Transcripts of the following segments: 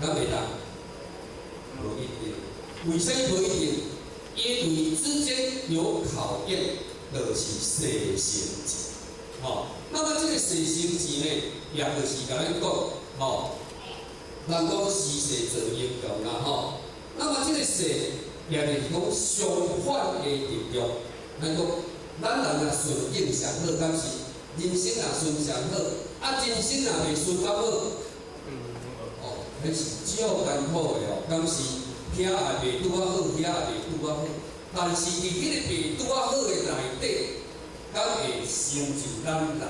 敢袂当？无一定。为啥无一定？因为之间有考验，就是世成钱。那么这个世成钱呢，也就是甲咱讲，人讲时势造英雄啦，那么这个势，也就是讲相反的力量。咱讲，咱人若顺应上好，敢是人生若顺上好，人生若袂顺较好，迄是照艰苦的哦，敢是遐也袂拄啊好，遐也袂拄啊好。但是伫迄个袂拄啊好的内底，敢会成就咱人？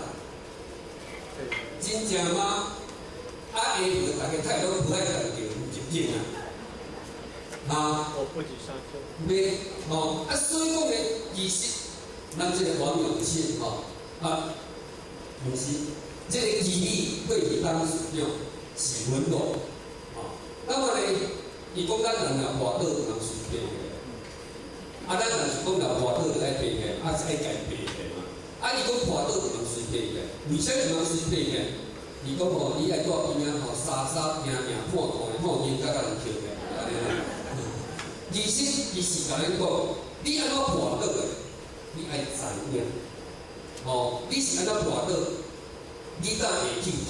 真正吗？下晡大家太拢不爱讲着入境啊！我不止上课。袂所以讲呢，其实咱这个网友是毋是，这个意义对于当时用是稳妥那么呢，伊讲咱人若跋倒就通随便个，咱若是讲若跋倒就爱爬起，是爱家爬起嘛。伊讲跋倒就通随便个，为啥就通随便个？伊讲你爱住边啊沙沙拼命看看，人甲人捡起来，安尼啦。其实伊是甲咱讲，你安怎跋倒个？你爱知影，你是安怎跋倒？你才会去想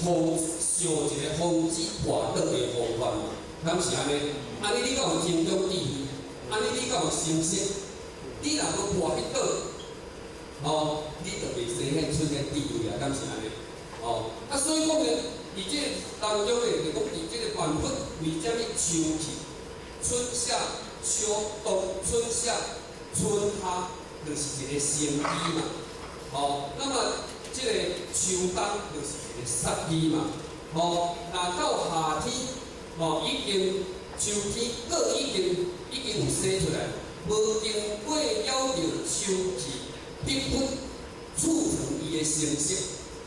一个防止跋倒的方法嘛。敢是安尼？安尼你敢有心中智慧？安尼你敢有心识？你若要跋去倒，你就袂生现出个智慧啊！敢是安尼？所以讲呢，伫这当中呢，就讲伫这个万物为什么秋季、春夏、秋冬、春夏、春夏，就是一个生机嘛。那么这个秋冬就是一个杀机嘛。若到夏天，已经秋天果已经有生出来，无经过了着秋季逼迫促成伊的成熟，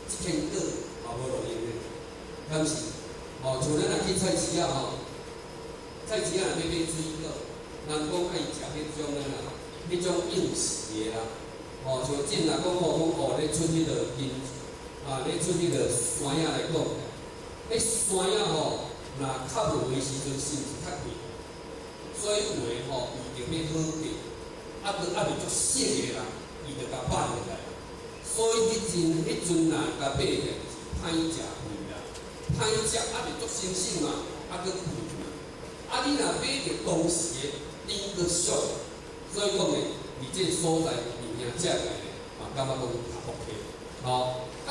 这片果也无路用的，敢是？像咱若去菜市啊，菜市啊若要买水果，人讲爱食迄种应时的啦。像进来讲咧出迄个咧出迄个山野来讲，迄山野若较无的时阵是毋是较贵？所以有诶伊就要好价，还袂足熟诶啦，伊就甲办落来。所以迄阵若甲买起来是歹食贵啦，歹食还袂足新鲜嘛，佫贵嘛。你若买着当时诶，你佫俗，所以讲呢，伫这所在物件食起来呢，感觉讲较 OK。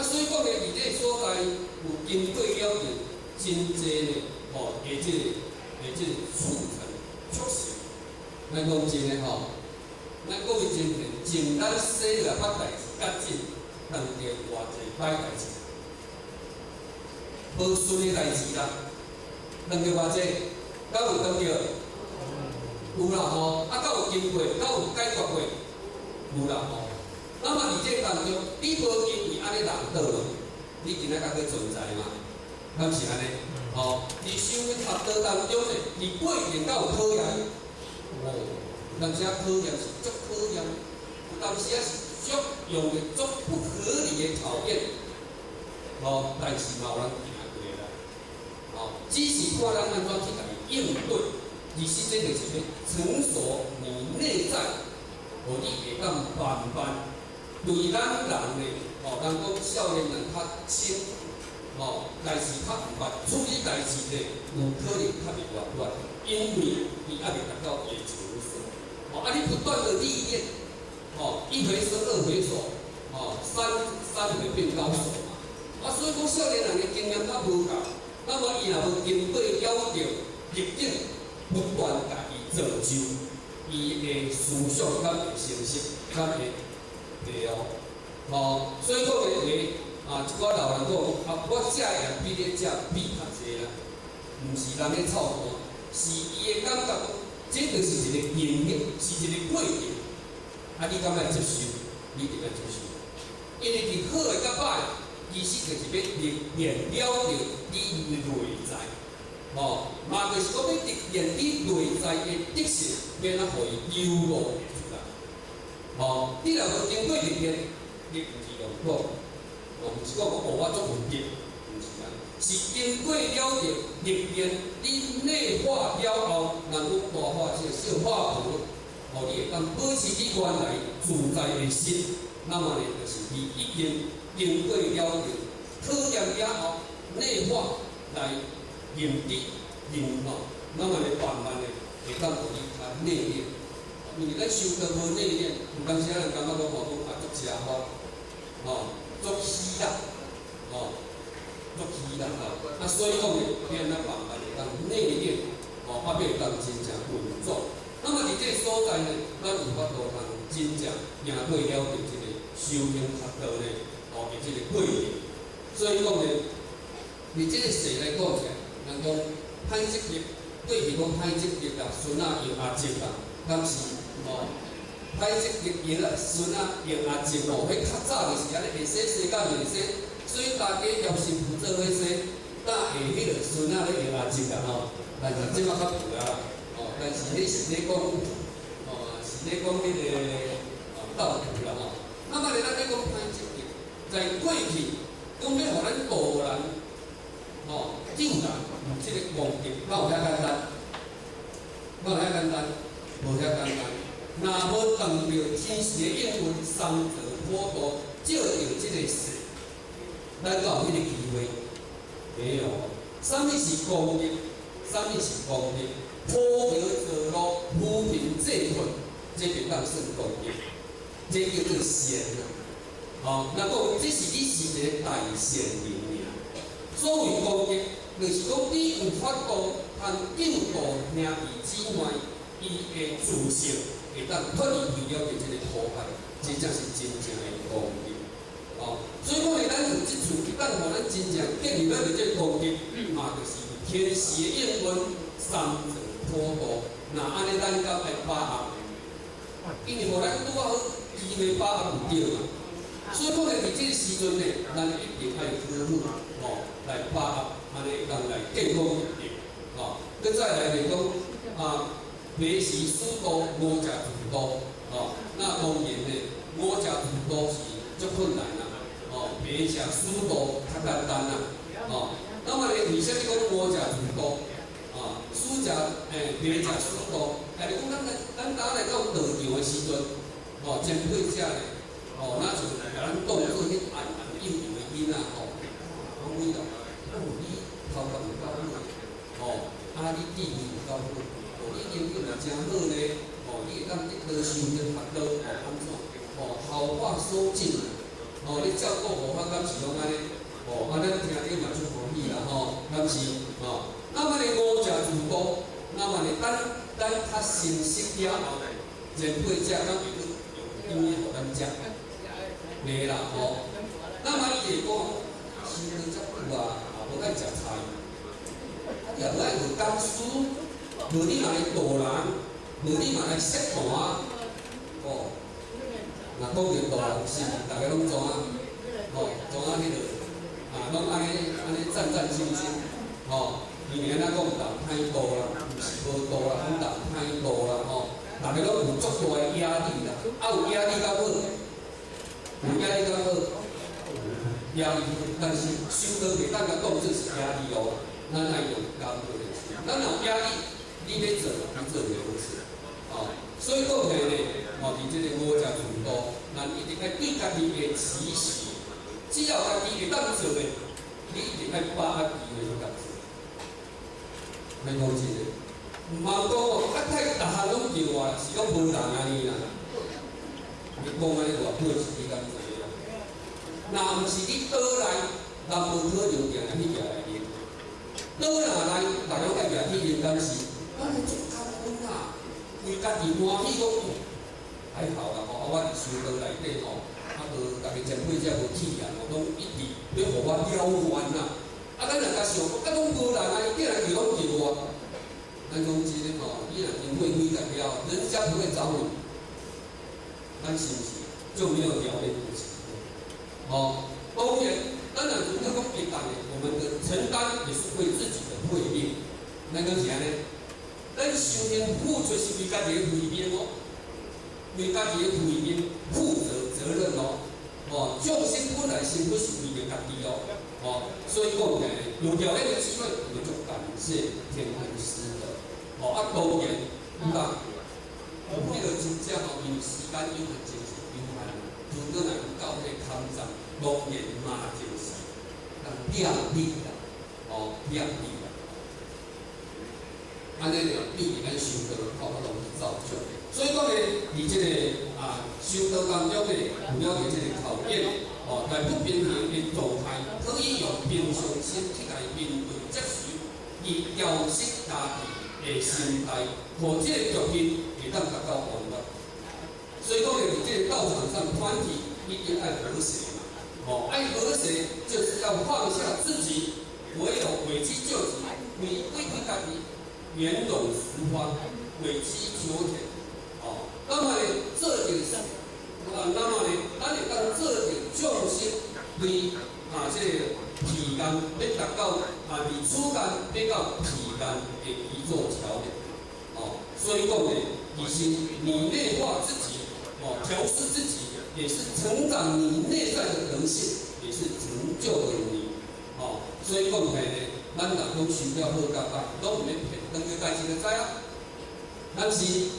所以讲呢，伫这所在有经过了着真济呢，即个促成促成。咱讲真诶咱讲的真简单说来发代志较紧，当着偌济歹代志，无顺的代志啦，当着偌济，敢有当着？有啦敢有经过？敢有解决过？有啦那么伫这当中，你无因为安尼人倒了，你今仔才去存在嘛？敢是安尼？伫生活学道当中呢，伫过程敢有考验？有当时考验是足考验，有当时是足用的足不合理的考验。但是嘛有人行过啦。只是看咱安怎去甲伊应对，其实这就是要成熟你内在，互你会当慢慢。对咱人呢，人讲少年人较轻，但是较毋捌处理代志呢，有可能较袂圆满，因为伊还袂达到伊的成熟。你不断的历练，一回生二回熟，三回变高手嘛。所以讲少年人的经验较无够，那么伊若无经过了着逆境，不断家己造就，伊的思想较会成熟，较会。对所以讲呢，一寡老人讲，我食盐比咧食米较济啦，毋是人咧操蛋，是伊的感觉讲，这就是一个经验，是一个过程。你敢来接受？你就要接受，因为伫好的甲歹，其实就是要练了着你内在，嘛就是讲要练你内在的特性，免啊互伊流露出来。你若无经过历练，你毋是用讲，毋是讲我足文静，毋是，是安，是经过了的历练，你内化了后，然后大化这个小化婆，你会当保持你原来自在的心。那么呢，就是你已经经过了的考验了后，内化来认知那么呢，慢慢的会当互你较内敛。因为咱修道无内敛，有当时人感觉讲足邪法，足虚啦，足虚啦所以讲呢，变咱慢慢会当内敛，会当真正稳重。那么伫这个所在呢，咱有法度通真正赢过了着这个修行学道呢，的这个过程。所以讲呢，伫这个世来讲起来，人讲歹职业，过去讲歹职业啦，孙仔用阿叔啦，敢是歹职业用孙仔用阿叔迄较早就是安尼会洗甲袂洗，所以大家要是负责要洗，等下迄个孙仔咧用阿叔啦但是即摆较无啊。但是你是咧讲，是咧讲迄个道德啦那么咧，咱咧讲歹职业，在过去讲要互咱度人，救人，即个目的，哪有遐简单？哪有遐简单？无遐简单。若无碰到天时的应运，三者普渡，照着即个事，咱有迄个机会？没有。什么是公益？什么是公益？普桥造路，扶贫济困，这就当算公益，这叫做善啦。那讲这是你是一个大善人尔。所谓公益，就是讲你有法度通救度兄弟姊妹，伊的自信会当脱离去了的这个苦害，这才是真正的公益。所以讲呢，咱有即处，一旦互咱真正建立了这个公益，嘛就是天时的应运，三者普渡，那安尼咱才会把握，因为互咱拄好机会把握唔着嘛。所以讲呢，伫即个时阵呢，咱一定爱呵护，来把握，安尼当来健康一点，佮再来就是讲白时疏导，五食自度，那当然呢，五食自度是足困难啦，白食疏导较简单啦，那么呢，为什么讲五食自度？暑食白食疏导，但是讲咱来到道场的时阵，前辈者咧，那就甲咱当做迄暗幼幼的囡仔讲你啦，你头壳有够好，你智慧有够好，你研究嘛真好咧，你会当一道修行学道，安怎？效法所尽，你照顾无法，敢是讲安尼？咱听着嘛足欢喜啦，敢是？那么呢，五食自度，那么呢，咱较成熟了后，前辈者咱会用伊互咱食，袂啦那么伊会讲，生活遮久啊，无爱食菜，你也无爱学工书，无你嘛来度人，无你嘛来说盘，若讲着度人是大家拢知影，知影迄个拢安尼战战兢兢，因为咱讲人歹度啦，毋是无度啦，讲人歹度啦，大家拢有足大的压力啦，有压力较好，有压力较好，压力，但是修道袂当甲当作是压力咱爱用工作的，咱有压力，你要做，你做袂好势，所以讲起呢，伫这个五食自度，咱一定爱对家己的期许，只要家己会当做的，你一定爱把握机会去甲做。袂讲真诶，毋通讲太逐项拢叫我，是讲无人安尼啦。你讲安尼偌久是你敢知影？若毋是你倒来，人无可能定来去掠来练。倒若来，逐个爱掠去练，敢是？咱足艰苦啦，为家己欢喜讲，还好啦我伫修道内底无逐个前辈者无体验，拢一直要互我了缘啦。咱人家想，拢无人啊，伊竟然就拢叫我。咱讲真诶你若经过几代了，人家不会找你，咱是毋是就没有表演的机会？当然，当然如果讲别当的，我们的承担也是为自己的慧命。咱讲啥呢？咱修行付出是为家己的慧命为家己的慧命负责任众生本来身不是为着家己所以讲呢，有条件的机会，我们就感谢天恩师的。当然，迄个真正因为时间有限，真是有限。如果若有到迄抗战，当然嘛就是亮丽啦，亮丽啦。安尼就比咱修道较容易造就。所以讲呢，伫即个修道当中呢，有了解即个考验，在不平衡的状态，可以用平常心去来面对接受，以调适家己的心态，互即个局面会当达到安乐。所以讲呢，伫即个道场上，团体一定爱和谐嘛，爱和谐就是要放下自己，唯有委曲救己，为家己。圆融十方，委曲求全，那么呢，这件事，那么呢，咱会当做点重心，对这个皮干要达到伫躯干要到皮干的一座桥梁，所以讲呢，其实你内化自己，调试自己，也是成长你内在的德性，也是成就了你，所以讲呢。咱若讲修了好甲歹，拢毋免骗，当个代志就知啊。但是，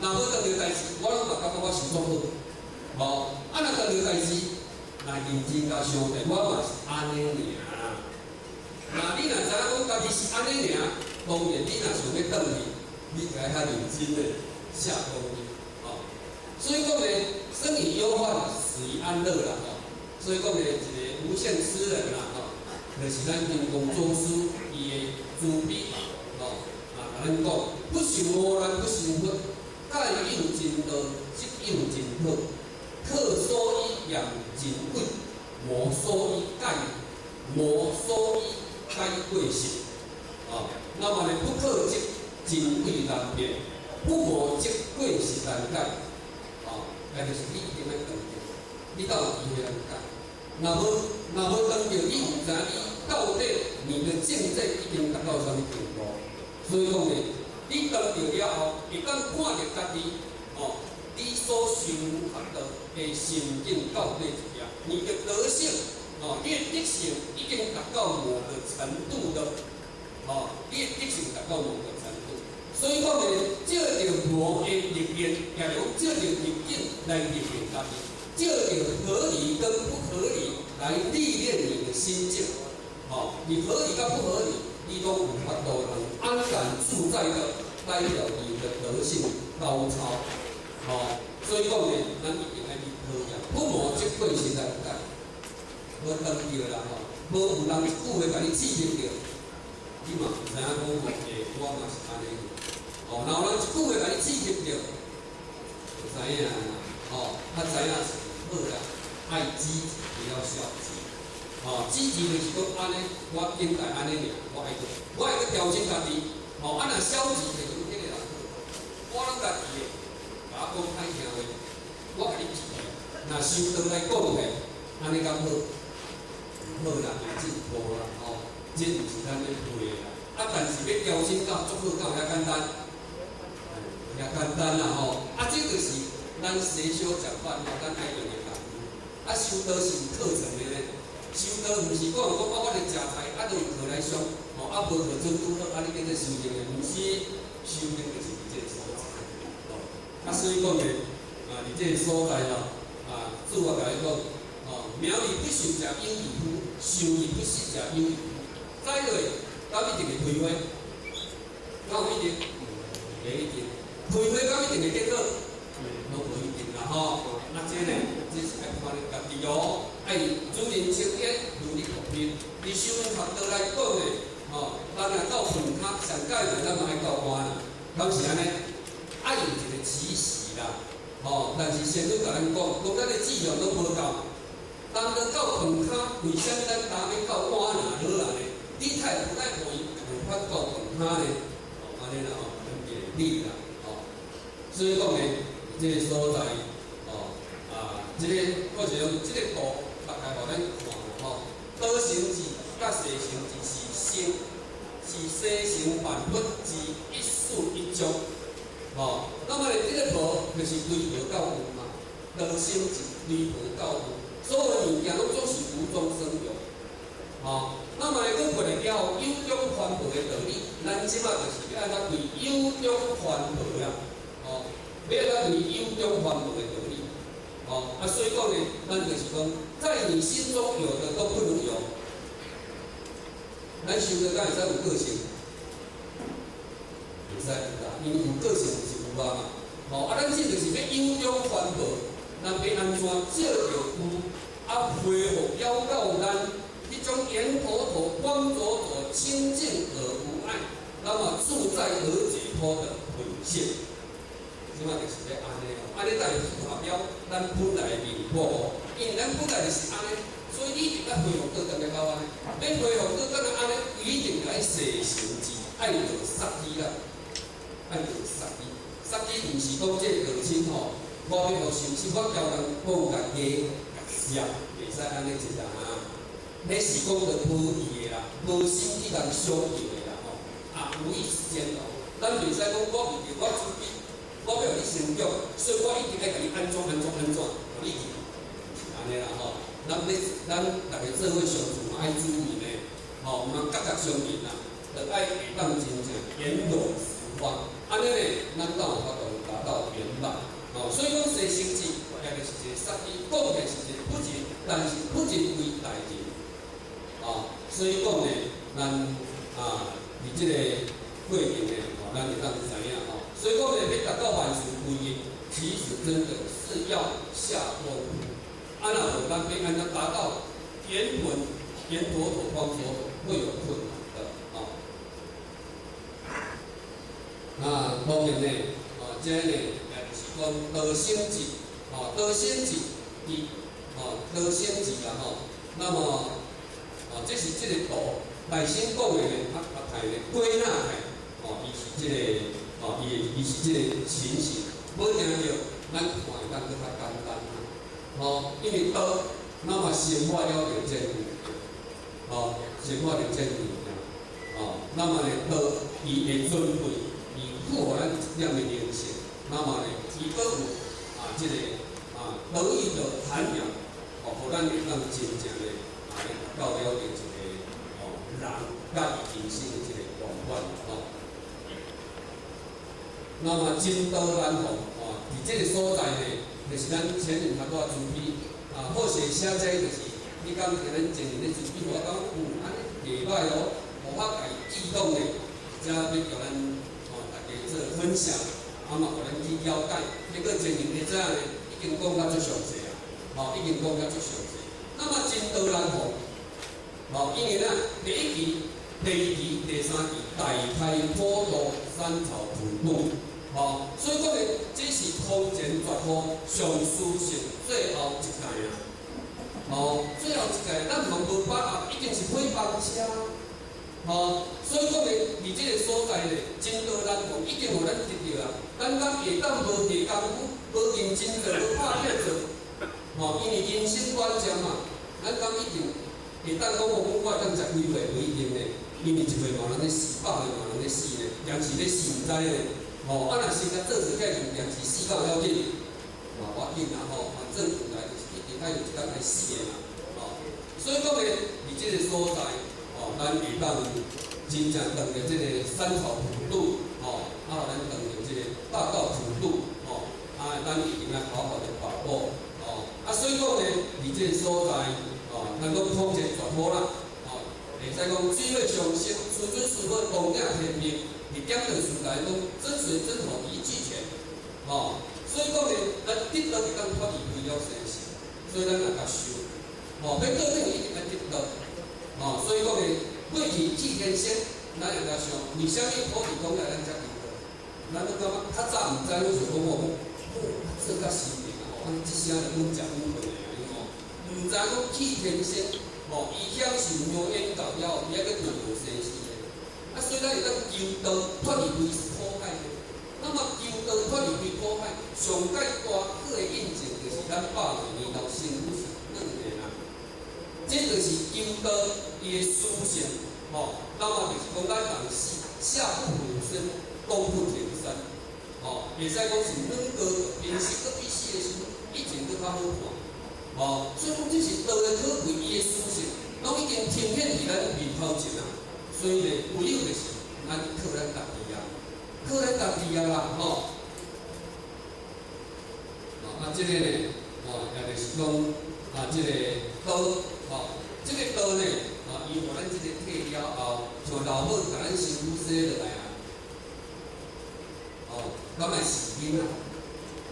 若要当个代志，我拢嘛感觉我是做好，若当个代志，若认真甲相对，我嘛是安尼尔。你若知影讲家己是安尼尔，当然你若想要转去，你就要较认真的下功夫，所以讲呢，生于忧患，死于安乐啦，所以讲呢，一个无限诗人啦，就是咱金公祖师伊的慈悲，甲咱讲，不修无难，不修佛，盖有真道，即有真好。客所依养真贵，魔所依盖贵行。那么呢，不克即真贵难辨，不魔即贵是难改。那就是你一定要当着，你到有机会来改。若无当着，你唔知你到底你的境界已经达到什么程度。所以讲呢，你当着了后，会当看着家己，你所修学的心境到底怎样？你的德性，你的德性已经达到某个程度的，你的德性达到某个程度。所以讲呢，借着魔的力量，也用借着逆境来历练家己。借着合理跟不合理来历练你的心境，你合理跟不合理，你都有法度能安然自在的代表你的德性高超，所以讲呢，咱一定要去好养，不魔即贵是难改，无当着啦无有人一句话甲你刺激着，你嘛唔知影讲我嘛是安尼，若有人一句话甲你刺激着，就知影啦，较知影是。好啦，爱积极也要消极。积极就是讲安尼，我应该安尼尔，我会去调整家己。若消极就是迄个人好，我拢家己的，甲我讲歹听话，我甲你记住。若收倒来讲的，安尼敢好？好啦，进步啦，这毋是咱要背的啦。但是要调整到足好，敢有遐简单？遐简单啦，这就是咱西小食饭，咱爱用的。修道是有课程的呢，修道毋是讲我来食菜，就有课来上，无课准拄好，你变做修行的，毋是修行就是伫这个所在。所以讲呢，伫这个所在主我甲你讲，苗以不修者有矣乎？修以不息者有矣乎？再落，敢一定会开花？敢有一定？袂一定。开花敢一定会结果？拢无一定啦，这呢？这是爱看你家己爱主人清烟，如理服兵。伫修学道来讲呢，咱若到门槛上界呢，咱嘛爱到关啦。当时安尼，爱有一个起始啦，但是先生甲咱讲，咱的质量拢无够。当咱到门槛，为啥咱打要到关啦？好啦呢，你太不爱互伊，无法到门槛呢，安尼啦，分别力啦，所以讲呢，这个所在。这个我是用这个图，大概互咱看道成智甲世成智是世成万物之一术一宗，那么呢，这个图就是离合到有嘛，道成智离合到有，所有物件拢总是无中生有，那么佫过来了有中环保的道理，咱即马就是要安怎对有中环保啦，要安怎对有中环保的道理，所以讲呢，咱就是讲，在你心中有的都不能有。咱修的敢会使有个性，袂使啦，因为有个性就是有啊嘛。咱即就是要有中环保，咱要安怎借着有恢复了到咱迄种圆妥妥、光灼灼、清净而无碍，那么自在而解脱的本性。即马就是要安尼安尼才会代表咱本来的面目。因为咱本来就是安尼。所以你要恢复到咁个安尼，要恢复到咁个安尼，一定要实行之，爱着杀机啦，爱着杀机。杀机毋是讲这个亲我要互受气，我教人我有家己业，袂使安尼一样啊。迄是讲着无义的啦，无心去人相应的啦无意之间咱袂使讲我为着我自己，我要你成长，所以我一定要甲你安怎，互你去，是安尼啦咱大家做伙相处嘛，爱注意呢，毋通各相应啦，着爱会当真正圆融十方，安尼呢，咱才有法度达到圆满。所以讲修行智，也就是一个杀机，讲的是一个不仁，但是不仁为大仁。所以讲呢，咱伫即个过程呢，咱会当知影所以讲呢，要达到万事归一，其实真的是要下功夫。若无咱要安怎达到圆浑、圆妥妥、光妥妥，会有困难的当然呢，这呢也就是讲道生智，道生智，道生智啦那么这是这个道，大先讲的呢，太呢归纳起，伊是这个，伊是这个情形，要听着咱看会当更较简单。因为道，那么生活了了真有，生活了真有那么呢道，伊会尊贵，伊富互咱一点的灵性，那么呢，伊佫有这个道义的涵养，互咱会当真正的到了解一个人甲伊人生的一个圆满那么真道难逢，伫这个所在呢。就是咱前面较多准备好势写这就是你讲可能前面咧准备，我讲安尼袂歹互我家记录咧，则要叫咱大家做分享，嘛互咱去了解。结果前面咧这呢已经讲较足详细已经讲较足详细。那么真道难逢，因为第一期、第二期、第三期大开普渡，三朝普渡。所以讲呢，这是空前绝后、上殊胜最后一届最后一届，咱毋无把握，一定是配帮车。所以讲呢，伫这个所在呢，真道难逢，一定互咱得到咱下当无下功夫，无认真做，无拍拼做，因为人生短暂嘛，咱讲一定下当讲我当食几岁不一定呢，因为一岁嘛人咧死，100岁嘛人咧死呢，但是咧死毋知呢。若是甲做做这件代志死到了紧，无要紧啦反正本来就是一定有一天会死的嘛所以讲呢，伫这个所在咱会当真正当着这个三朝普渡咱当着这个大道普渡咱一定要好好的把握所以讲呢，伫这个所在咱讲空前绝后啦会使讲水月上升，师尊师父同样天命。伫点着事来讲，真水真火一俱全，所以讲呢，咱得到是当脱离为了生死，所以咱来甲修，要决定一定要得到，所以讲呢，过去祭天仙，咱来甲想，为虾米脱离讲来咱才得到？咱都感觉较早毋知，拢是讲这较神秘这些人讲讲不回来毋知讲祭天仙，伊享受妙缘到了，伊还个度生死。所以咱会当求道脱离为苦海，那么求道脱离为苦海，上界大好的印证就是咱100年后生死是2个这就是求道伊的殊胜那么就是讲咱人下不永生，东不填山会使讲是两个平时搁比死的时候，以前搁较好看所以讲这是道的可贵伊的殊胜。拢已经呈现伫咱面头前啊。所以呢，唯有就是咱靠咱家己啊，靠咱家己啊啦，吼。即个呢，也就是讲即个刀，即个刀呢，伊互咱即个体了后，像老母甲咱身躯洗落来啊，咱爱饲囡仔，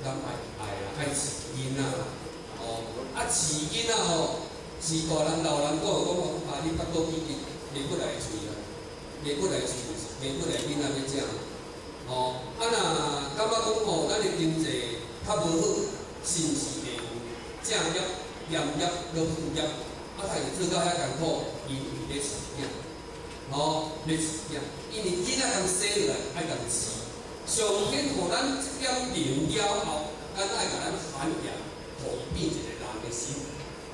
咱爱饲囡仔，饲囡仔是大人老人讲讲，你腹肚已经袂过来喙啊，袂过来喙，袂过来囡仔要食，若感觉讲咱的经济较无好。是毋是会有正业、严业、落副业，但是做到遐艰苦，伊要饲囝，要饲囝，因为囡仔刚生落来爱共饲，上天互咱即点灵了后，咱爱甲咱繁衍，互伊变一个人的心，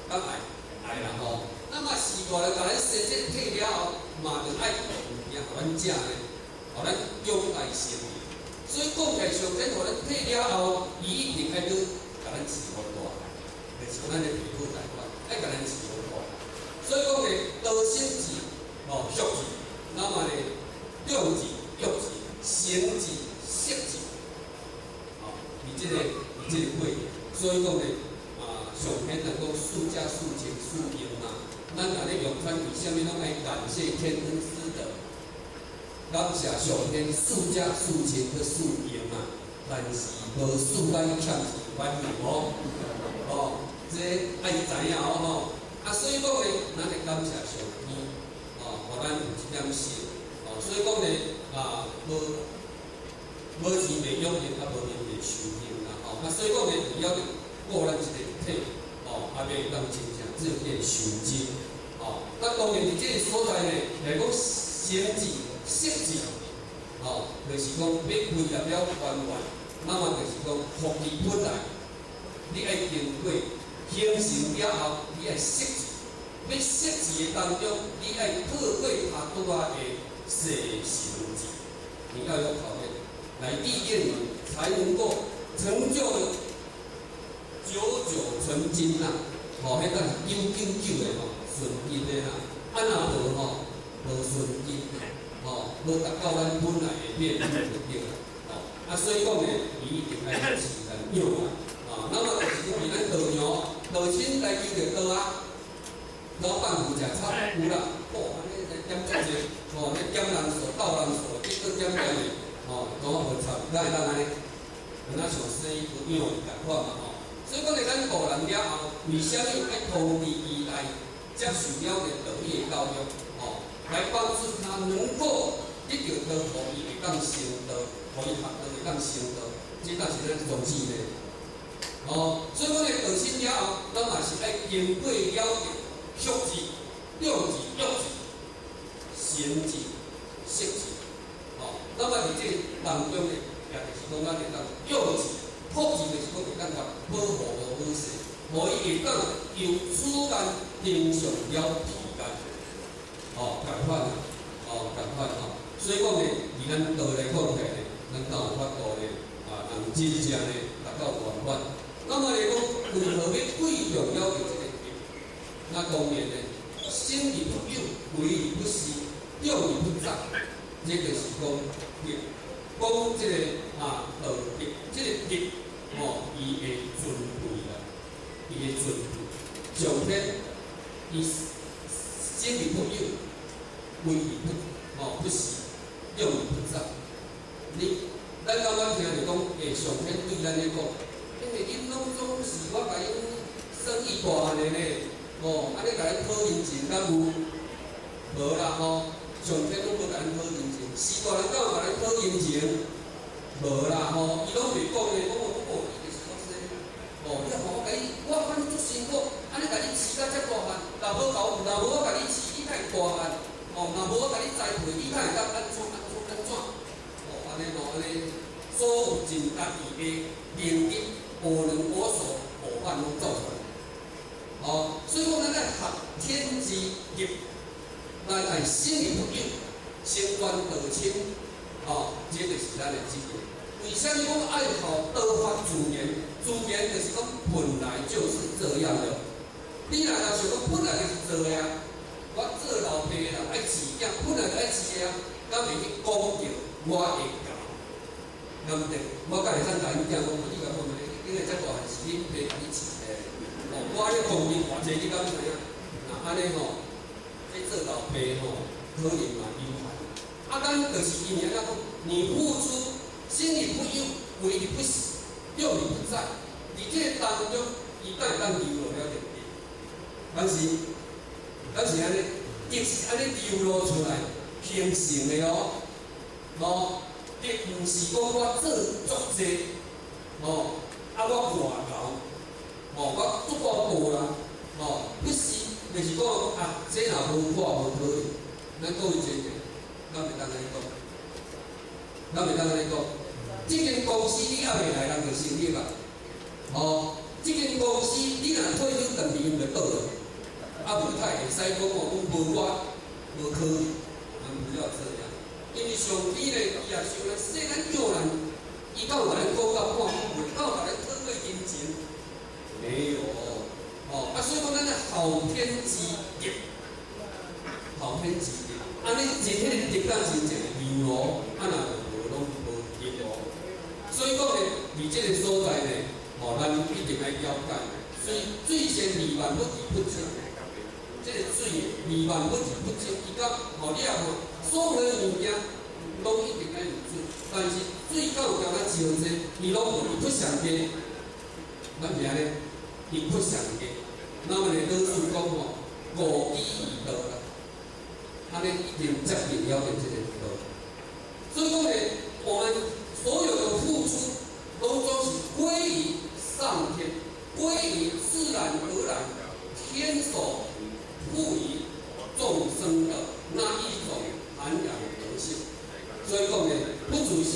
咱爱啦吼。那么时大了，甲咱生这体了后，嘛着爱有物互咱食呢，互咱养大生命。所以讲起来，上天互咱体了后，伊一定爱去。甲咱饲好大汉，就是咱的皮肤大款，爱甲咱饲好大汉。所以讲呢，道生字，俗字，那么呢，用字、育字、生字、色字，伊这个过程。所以讲呢，上天能够数价、数情、数用啊，咱安尼用穿，为虾米拢爱感谢天恩师德，感谢上天数价、数情和数用啊，但是无数咱欠是。关于这爱知影吼，所以讲呢，咱会感谢上天，互咱有一点心，所以讲呢，无钱袂养命，无命袂修行啦，所以讲呢，除了顾咱一个体，也袂当真正做个修真，那当然伫这个所在呢，来讲生字、色字，就是讲要归入了圆圆。那么就是讲，福气本来，你爱经过形成了后，你爱设置，要设置的当中，你爱透过他拄仔的细成字，你要有考验来历练你，才能够成就久久成金呐。迄个是999的顺金的啦，若无顺金，无达到咱本来的面就对啦。所以讲呢，伊一定爱是咱养啊，那么就是讲，咱稻苗，稻青来求着稻啊，老板有食草有啦，安尼点足济，那点人数、斗人数，结果点的，都无差，咱会当安尼，咱像生意有养共款嘛所以讲呢，咱个人了后，为虾米爱投资伊来接受了个道义的教育，来帮助他能够得到道，互伊会当成道。可以学到会当成道，这才是咱宗旨咧。所以讲咧，道生了后，咱嘛是爱经过了解俗字、用字、育字、生字、色字。那么伫这当中咧，也就是讲咱会当用字、福字，就是讲会当甲保护好势，互伊会当由此间登上了皮间。共款啊，共款所以讲咧，以咱道来讲起来。咱才有法度咧，人真正咧达到圆满。那么来讲，为何要贵重了解这个业？那当然咧，生而不有，为而不恃，养而不杂，这就是讲业。讲这个道业，这个业伊会尊贵啦，伊会尊贵。上天伊生而不有，为而不恃，养而不杂。咱感觉听着讲，上天对咱咧讲，因为恁拢总是我甲恁生意大汉的咧，安尼甲咱讨人情，敢有？无啦上天拢无甲咱讨人情，是大人敢有甲咱讨人情？无啦伊拢袂讲咧，伊就是讲说，你我甲你，我看你足辛苦，安尼甲你饲到遮大汉，若无我甲你饲，你才会大汉，若无我甲你栽培，你才会当安怎？安尼，所有尽家己的能力，无能无所，无法拢做出来。所以讲咱爱学天之业，咱爱生而不有，先观道清，这就是咱的职业。为啥你讲爱好道法自然？自然就是讲本来就是这样的。你若想讲本来就是这样，我做老爸的人爱饲囝，本来就爱饲个啊，敢袂去讲着我会教，对毋对？我敢会通甲因囝讲，你甲讲咩？因为遮大汉是恁爸甲你饲的，我咧讲你偌济，你敢知影？那安尼吼，这做老爸吼，可能嘛有限。啊，咱就是因为安怎讲，你付出，心里不忧，为你不喜，用你不在，你这个当中一旦流落了对不对？但是安尼，亦是安尼流露出来，形成的哦，亦毋是讲我做足济，我外劳，我足大步啦，不是，就是讲这若无看无讨论，咱各位姐姐，咱袂当安尼讲，这间公司你还袂来，人就成立啊，这间公司你若退休等年就倒了。无太会使讲讲无我无可能，不要这样。因为上天咧，伊也想咧，世咱叫人，伊敢有甲咱讲到半句，敢有甲咱讨对金钱？没有，所以讲咱咧后天之德，安尼人迄个德当是一个流露，若无拢无德哦。所以讲咧，伫这个所在咧，咱一定要了解，所以最先2万不离不弃。这个水2万不离不弃，伊讲你也看，所有的物件拢一定要有水，但是水敢有交咱烧济，伊拢无，伊不上加，咱是安尼，伊不上加。那么呢，老师讲无依于道啦，安尼一定接近了解这个道。所以讲呢，我们所有的付出，拢总是归于上天，归于自然而然天所赋予众生的那一种涵养德性，所以讲呢，不自是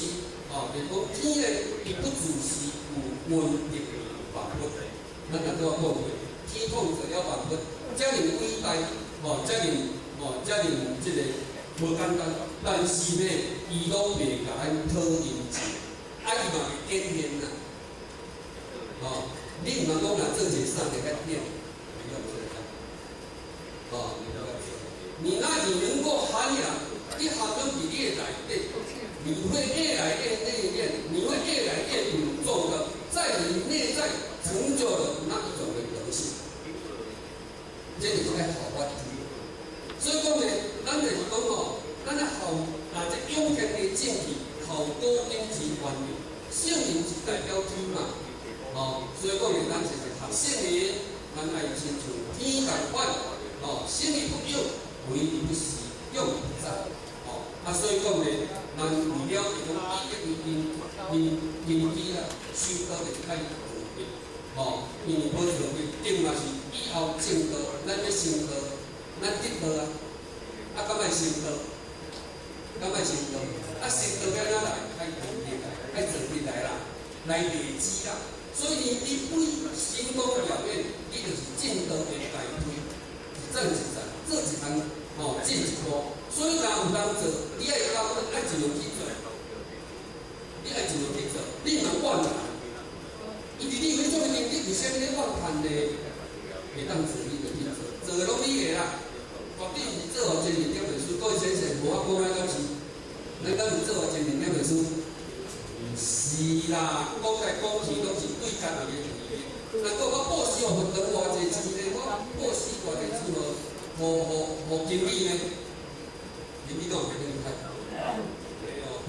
就是讲天呢，伊不自是有温定万物。咱若拄仔讲过，天统者了万物，遮尔伟大，遮尔这个无简单，但是呢，伊拢袂甲咱讨因钱，伊嘛袂见面呐，你毋通讲若做一个啥就甲变。你那你能够涵养，你涵养你越来越，你会越来越内敛，你会越来越稳重的，在你内在成就的那一种的德性，这就是爱好法题。所以讲呢，咱就是讲咱咧这永恒的正气，好多因是原理，圣灵是代表天嘛，所以讲呢，咱就是学圣灵，咱爱亲像天同款，心里不忧。为你不喜，用不在，所以讲呢，咱为了这种因机啦，修道的较有道理，因为无道理，定嘛是以后正道，咱要成道，咱得道啊，敢莫成道，成道，成道要哪来？爱努力来，爱做起来啦，来累积啦，所以你不成功了面，你就是正道的代推，是正是正。做一项进一步，所以若有人做，你爱教，爱一路去做，你爱一路去做，你毋通怨人。伊伫你迄种能力，为啥物咧怨叹呢？会当自己就去做，做拢你个啦。到底是做偌济年点本书，各位先生，无我讲咱敢是，咱敢是做偌济年点本书？毋是啦，讲来讲去拢是对家己个利益。若讲我报销互长偌济钱呢？我报销偌济钱无？无经理呢？经理讲袂跟你太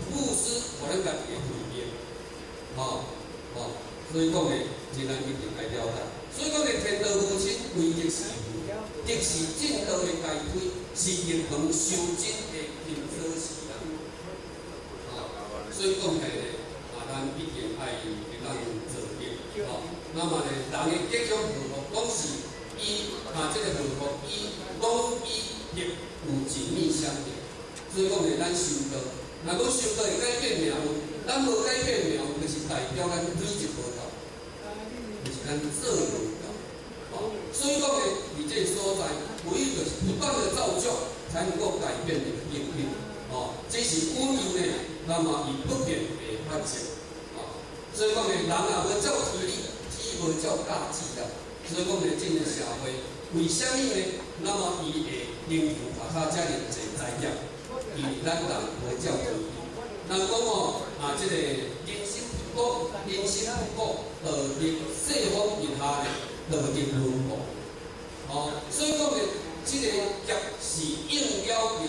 布施，互咱家己个利益，所以讲呢，人一定爱了解。所以讲呢，天道父亲为德是父，德是正道的解推，是入门修真的金锁匙啦。所以讲起呢，咱一定爱会当做德。那么呢，人的各种和睦，拢是。这个和睦，拢与德有紧密相连。所以讲呢，咱修道，若讲修道会改变命运，咱无改变命运，就是代表咱水一无够，就是咱做无够。所以讲呢，伫这个所在，唯一就是不断的造就，才能够改变你的命运。这是古有呢，那么以不变为发展。所以讲呢，人也无照体力，天无照大气的。所以讲呢，这个社会为什么呢？那么伊会能够把他遮尔济材业，伊咱人无照顾伊。人讲哦，即个人心不古，人心不古，道德世风日下咧，道德沦亡。所以讲咧，即个业是应了着，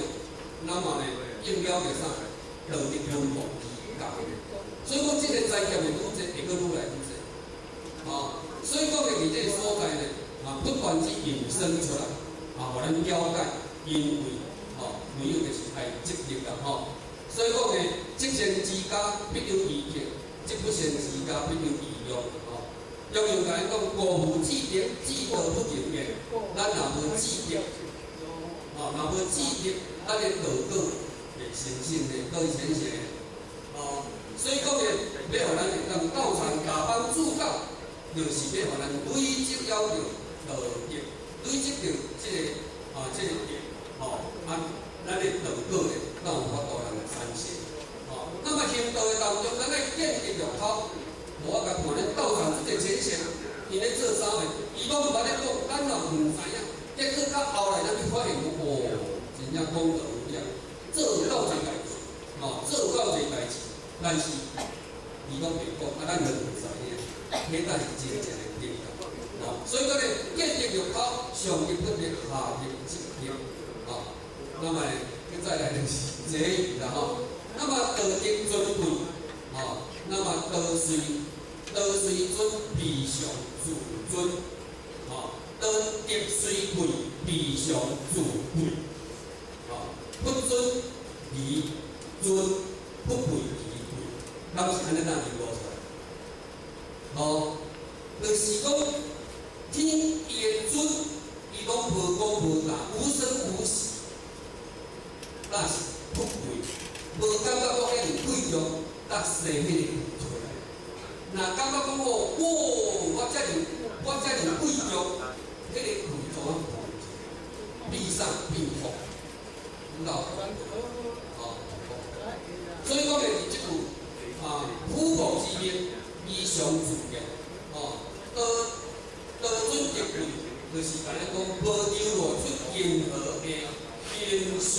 那么呢，应了着啥？道德沦亡而教。所以讲，即个灾业的愈济，会阁愈来愈济。所以讲咧，伫这个所在咧，不断去引申出来，互咱了解，因为唯有就是爱积极啦，所以讲咧，积善之家必有余庆，积不善之家必有余殃。用甲咱讲，国无志德，志道不行嘅。咱若无志德，若无志德，咱个道果会成圣嘅，道成圣嘅。所以讲咧，要互咱会当道场下班主教，就是要互咱累积了着道德，累积着即个即个德，咱个道果咧，才有法度人来产生。那么行道的当中，咱个建立入口，我甲看咧道场即个前线，因咧做啥个？伊拢毋捌咧讲，咱若唔知影，结果到后来咱去发现真正讲道有影，做到这代志，做到这代志，但是伊拢袂讲，咱就唔知影，迄才是真正的对啦。所以讲咧，建立入口，上入不入，下入即入，那么再来就是这语啦，那么道德尊贵，那么道随尊，必上自尊，道德虽贵，必上自贵，不尊而尊，不贵而贵，咱是安尼样流露出来。就是讲天伊的尊，伊拢无讲无大，无声无息，那是不贵，无感觉讲迄个贵重，那生迄个贵出来。若感觉讲我遮尔贵重，迄个贵重啊，必上必后，知道？所以讲咧，是即句虎豹之命，以上自见。道尊德贵，就是讲咧讲，无流露出任何的英雄，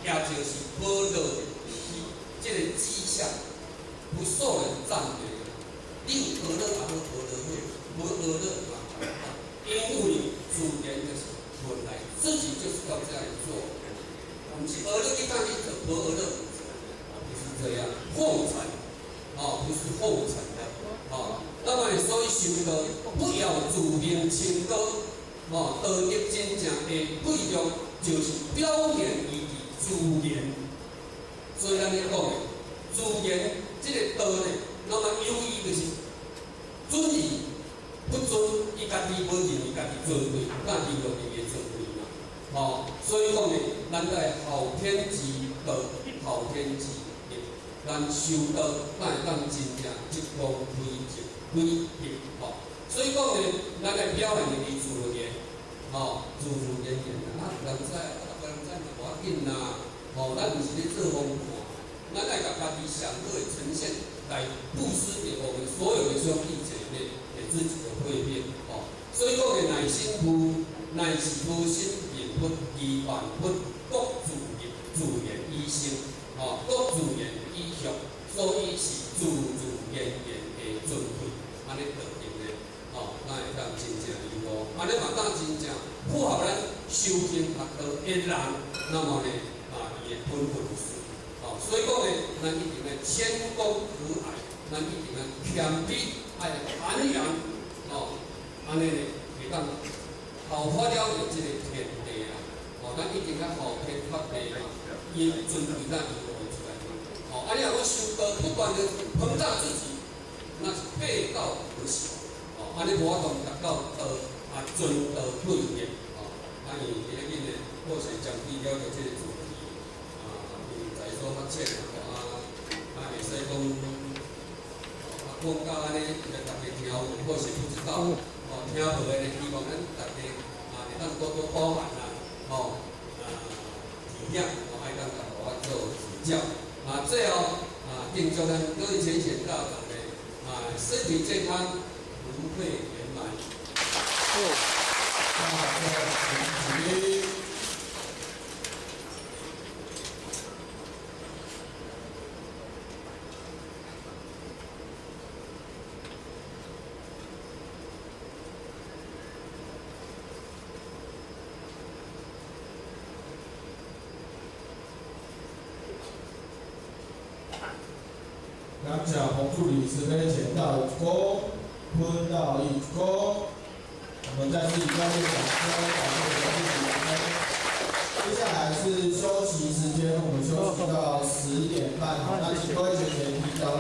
也就是无落即个迹象，不受人赞美。你有学了也好，学了好，无学了嘛，因为自然就是本来自己就是要这样做，不是学了一旦去做，无学了不是这样，奉承不是奉承的那么所以修道不要自命清高道德真正的内容就是表现于自然，所以咱咧讲的自然这个道呢，那么由于就是尊义不尊，伊家己本认为家己尊贵，那伊就会尊贵嘛。所以讲呢，咱在后天之道，后天之业，咱修道，咱会当真正一功累积。所以讲呢，咱来表现就是自然，自然咱有人知，大家人知嘛，无要紧啦。咱毋是咧做风看，咱来甲家己上好的呈现，来布施给我们所有的兄弟姐妹，给自己的会面。所以讲呢，乃心夫，乃是无心言不，依万不，各自然依心，各自然依向，所以是自然的尊贵。安尼道德咧，咱会当真正有路，安尼嘛当真正符合咱修行学道的人，那么呢，伊会本分顺。所以讲呢，咱一定要谦恭和蔼，咱一定要谦卑，爱涵养，安尼呢会当效法了着即个天地啦。咱一定要后天发地啦，因尊贵咱流露出来嘛。安尼若讲修道不断的膨胀自己。那是背道而驰，安尼无法度达到尊道贵业，伊今日呢，或是将比了着这个主题，在所发现袂使讲，讲到安尼，大家听有，或是不知道，听无的呢，希望咱大家会当多多包涵啦，体谅，爱当甲我做指教，最后敬祝咱各位前贤道长。身体健康，福慧圆满。感谢洪助理慈悲前到一公，坤到一公。我们再次以热烈掌声感谢洪助理。接下来是休息时间，我们休息到10点半。那请各位学姐提早